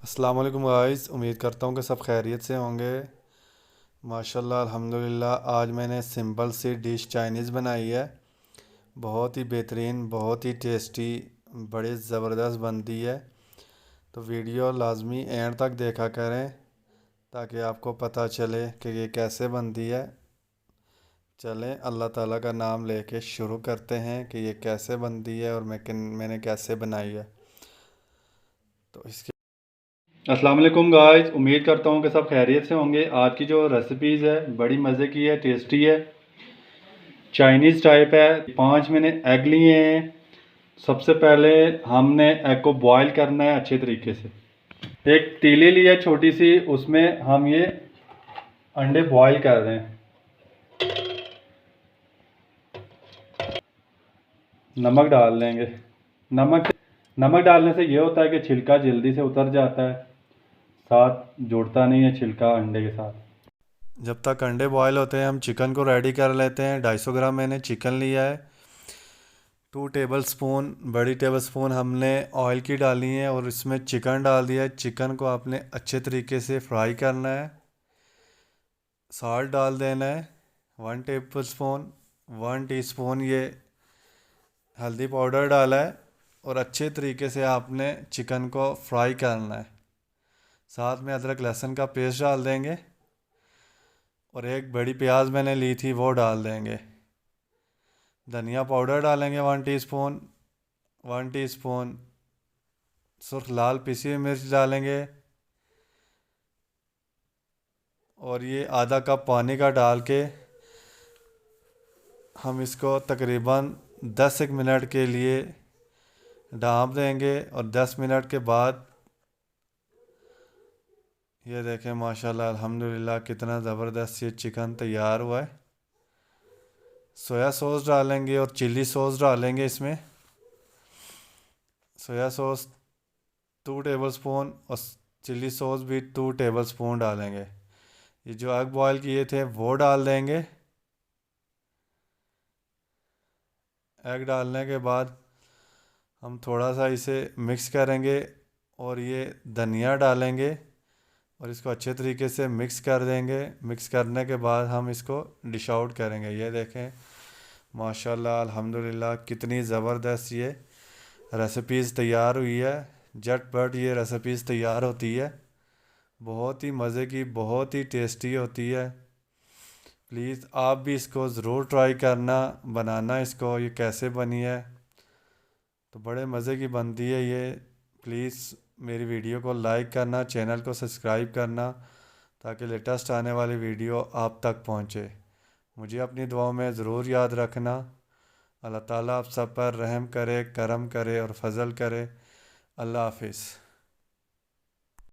अस्सलाम वालेकुम गाइस, उम्मीद करता हूँ कि सब खैरियत से होंगे। माशाल्लाह अल्हम्दुलिल्लाह। आज मैंने सिंपल सी डिश चाइनीज़ बनाई है। बहुत ही बेहतरीन, बहुत ही टेस्टी, बड़ी ज़बरदस्त बनती है। तो वीडियो लाजमी एंड तक देखा करें ताकि आपको पता चले कि ये कैसे बनती है। चलें अल्लाह ताला का नाम लेके शुरू करते हैं कि ये कैसे बनती है और मैंने कैसे बनाई है। तो इसके अस्सलाम वालेकुम गाइस, उम्मीद करता हूँ कि सब खैरियत से होंगे। आज की जो रेसिपीज़ है बड़ी मज़े की है, टेस्टी है, चाइनीज़ टाइप है। 5 मैंने एग लिए हैं। सबसे पहले हमने एग को बॉईल करना है अच्छे तरीके से। एक तीली ली है छोटी सी, उसमें हम ये अंडे बॉईल कर रहे हैं। नमक डाल देंगे। नमक नमक डालने से ये होता है कि छिलका जल्दी से उतर जाता है, साथ जुड़ता नहीं है छिलका अंडे के साथ। जब तक अंडे बॉयल होते हैं हम चिकन को रेडी कर लेते हैं। 250 ग्राम मैंने चिकन लिया है। 2 टेबल स्पून, बड़ी टेबल स्पून हमने ऑयल की डाली है और इसमें चिकन डाल दिया है। चिकन को आपने अच्छे तरीके से फ्राई करना है। साल्ट डाल देना है 1 टेबल स्पून। 1 टीस्पून ये हल्दी पाउडर डाला है और अच्छे तरीके से आपने चिकन को फ्राई करना है। साथ में अदरक लहसुन का पेस्ट डाल देंगे और एक बड़ी प्याज मैंने ली थी वो डाल देंगे। धनिया पाउडर डालेंगे 1 टीस्पून। 1 टीस्पून सुर्ख लाल पिसी हुई मिर्च डालेंगे और ये आधा कप पानी का डाल के हम इसको तकरीबन 10 एक मिनट के लिए ढाँप देंगे। और 10 मिनट के बाद ये देखें माशाल्लाह अल्हम्दुलिल्लाह कितना ज़बरदस्त ये चिकन तैयार हुआ है। सोया सॉस डालेंगे और चिल्ली सॉस डालेंगे इसमें। सोया सॉस 2 टेबल स्पून और चिल्ली सॉस भी 2 टेबल स्पून डालेंगे। ये जो एग बॉयल किए थे वो डाल देंगे। एग डालने के बाद हम थोड़ा सा इसे मिक्स करेंगे और ये धनिया डालेंगे और इसको अच्छे तरीके से मिक्स कर देंगे। मिक्स करने के बाद हम इसको डिश आउट करेंगे। ये देखें माशाल्लाह अल्हम्दुलिल्लाह कितनी ज़बरदस्त ये रेसिपीज़ तैयार हुई है। झटपट ये रेसिपीज़ तैयार होती है, बहुत ही मज़े की, बहुत ही टेस्टी होती है। प्लीज़ आप भी इसको ज़रूर ट्राई करना, बनाना इसको। ये कैसे बनी है तो बड़े मज़े की बनती है ये। प्लीज़ मेरी वीडियो को लाइक करना, चैनल को सब्सक्राइब करना ताकि लेटेस्ट आने वाली वीडियो आप तक पहुँचे। मुझे अपनी दुआओं में ज़रूर याद रखना। अल्लाह ताला आप सब पर रहम करे, करम करे और फजल करे। अल्लाह हाफिज़।